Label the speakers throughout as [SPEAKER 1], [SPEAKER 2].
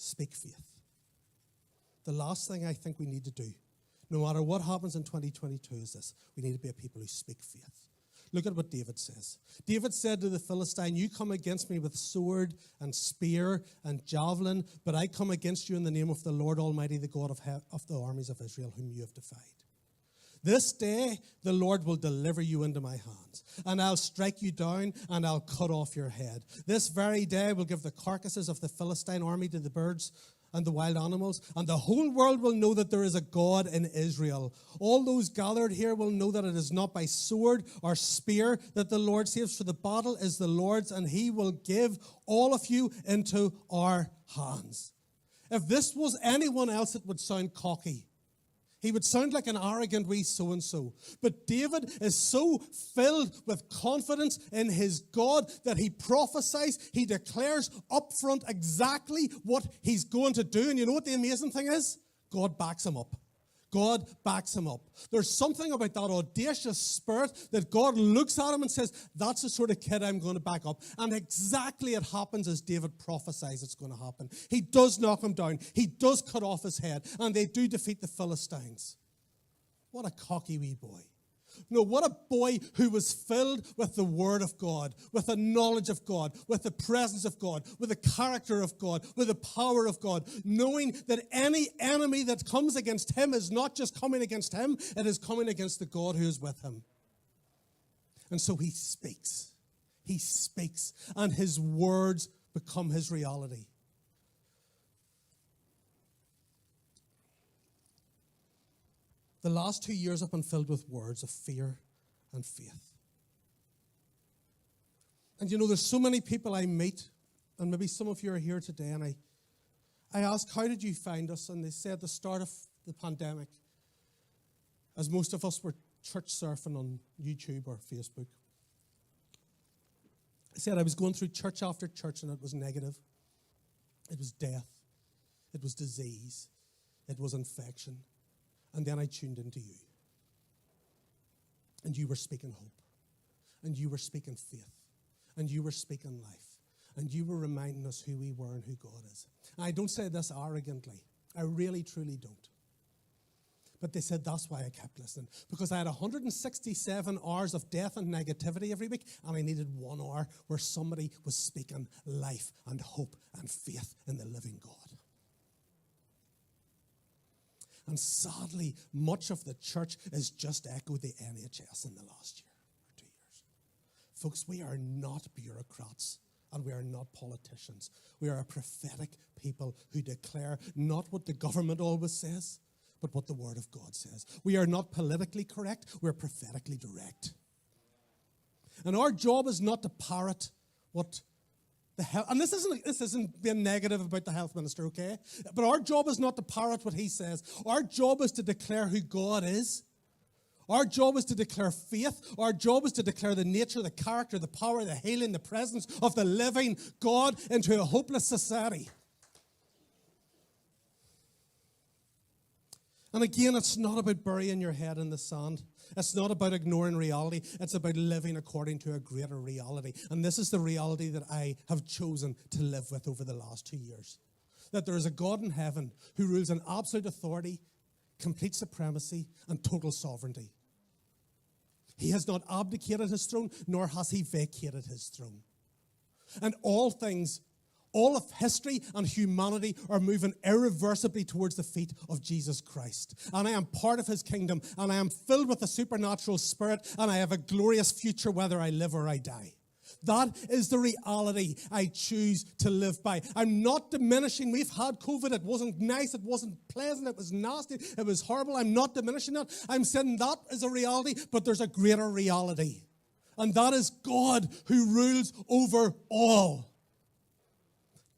[SPEAKER 1] speak faith. The last thing I think we need to do, no matter what happens in 2022, is this. We need to be a people who speak faith. Look at what David says. David said to the Philistine, you come against me with sword and spear and javelin, but I come against you in the name of the Lord Almighty, the God of the armies of Israel, whom you have defied. This day the Lord will deliver you into my hands, and I'll strike you down, and I'll cut off your head. This very day I will give the carcasses of the Philistine army to the birds and the wild animals, and the whole world will know that there is a God in Israel. All those gathered here will know that it is not by sword or spear that the Lord saves, for the battle is the Lord's, and he will give all of you into our hands. If this was anyone else, it would sound cocky. He would sound like an arrogant wee so-and-so. But David is so filled with confidence in his God that he prophesies, he declares up front exactly what he's going to do. And you know what the amazing thing is? God backs him up. God backs him up. There's something about that audacious spirit that God looks at him and says, that's the sort of kid I'm going to back up. And exactly it happens as David prophesies it's going to happen. He does knock him down. He does cut off his head. And they do defeat the Philistines. What a cocky wee boy. No, what a boy who was filled with the Word of God, with the knowledge of God, with the presence of God, with the character of God, with the power of God, knowing that any enemy that comes against him is not just coming against him, it is coming against the God who is with him. And so he speaks. He speaks, and his words become his reality. The last 2 years have been filled with words of fear and faith. And you know, there's so many people I meet, and maybe some of you are here today, and I ask, how did you find us? And they said the start of the pandemic, as most of us were church surfing on YouTube or Facebook. I said I was going through church after church, and it was negative. It was death. It was disease. It was infection. And then I tuned into you. And you were speaking hope. And you were speaking faith. And you were speaking life. And you were reminding us who we were and who God is. And I don't say this arrogantly. I really, truly don't. But they said that's why I kept listening. Because I had 167 hours of death and negativity every week, and I needed 1 hour where somebody was speaking life and hope and faith in the living God. And sadly, much of the church has just echoed the NHS in the last year or 2 years. Folks, we are not bureaucrats and we are not politicians. We are a prophetic people who declare not what the government always says, but what the Word of God says. We are not politically correct, we're prophetically direct. And our job is not to parrot what the health, and this isn't being negative about the health minister, okay? But our job is not to parrot what he says. Our job is to declare who God is. Our job is to declare faith. Our job is to declare the nature, the character, the power, the healing, the presence of the living God into a hopeless society. And again, it's not about burying your head in the sand. It's not about ignoring reality. It's about living according to a greater reality. And this is the reality that I have chosen to live with over the last 2 years. That there is a God in heaven who rules in absolute authority, complete supremacy, and total sovereignty. He has not abdicated his throne, nor has he vacated his throne. And all things, all of history and humanity are moving irreversibly towards the feet of Jesus Christ. And I am part of his kingdom, and I am filled with the supernatural spirit, and I have a glorious future whether I live or I die. That is the reality I choose to live by. I'm not diminishing. We've had COVID. It wasn't nice. It wasn't pleasant. It was nasty. It was horrible. I'm not diminishing that. I'm saying that is a reality, but there's a greater reality. And that is God who rules over all.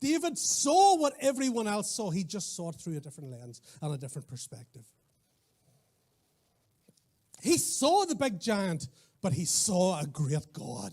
[SPEAKER 1] David saw what everyone else saw. He just saw it through a different lens and a different perspective. He saw the big giant, but he saw a great God.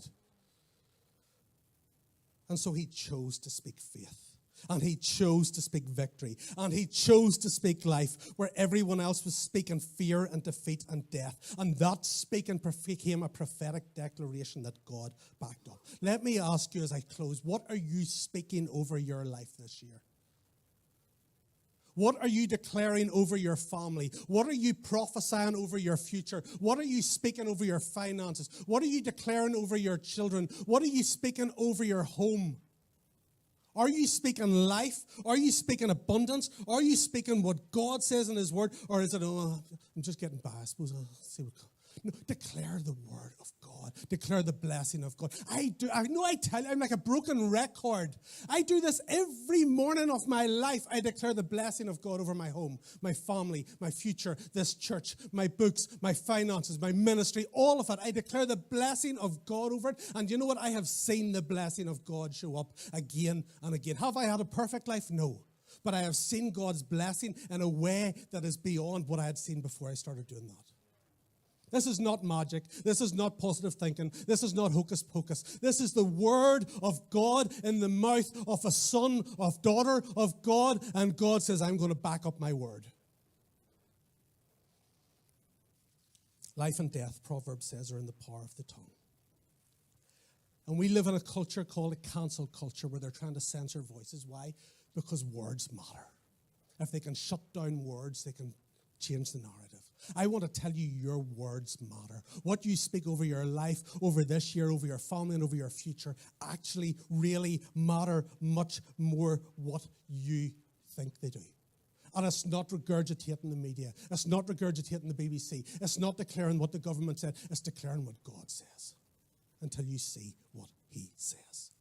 [SPEAKER 1] And so he chose to speak faith. And he chose to speak victory. And he chose to speak life where everyone else was speaking fear and defeat and death. And that speaking became a prophetic declaration that God backed up. Let me ask you as I close, what are you speaking over your life this year? What are you declaring over your family? What are you prophesying over your future? What are you speaking over your finances? What are you declaring over your children? What are you speaking over your home? Are you speaking life? Are you speaking abundance? Are you speaking what God says in His Word? Or is it, oh, I'm just getting by, I suppose I'll see what God... No, declare the Word of God. Declare the blessing of God. I tell you, I'm like a broken record. I do this every morning of my life. I declare the blessing of God over my home, my family, my future, this church, my books, my finances, my ministry, all of it. I declare the blessing of God over it. And you know what? I have seen the blessing of God show up again and again. Have I had a perfect life? No. But I have seen God's blessing in a way that is beyond what I had seen before I started doing that. This is not magic. This is not positive thinking. This is not hocus pocus. This is the Word of God in the mouth of a son, of daughter of God. And God says, I'm going to back up my word. Life and death, Proverbs says, are in the power of the tongue. And we live in a culture called a cancel culture where they're trying to censor voices. Why? Because words matter. If they can shut down words, they can change the narrative. I want to tell you, your words matter. What you speak over your life, over this year, over your family, and over your future actually really matter much more what you think they do. And it's not regurgitating the media. It's not regurgitating the BBC. It's not declaring what the government said. It's declaring what God says until you see what He says.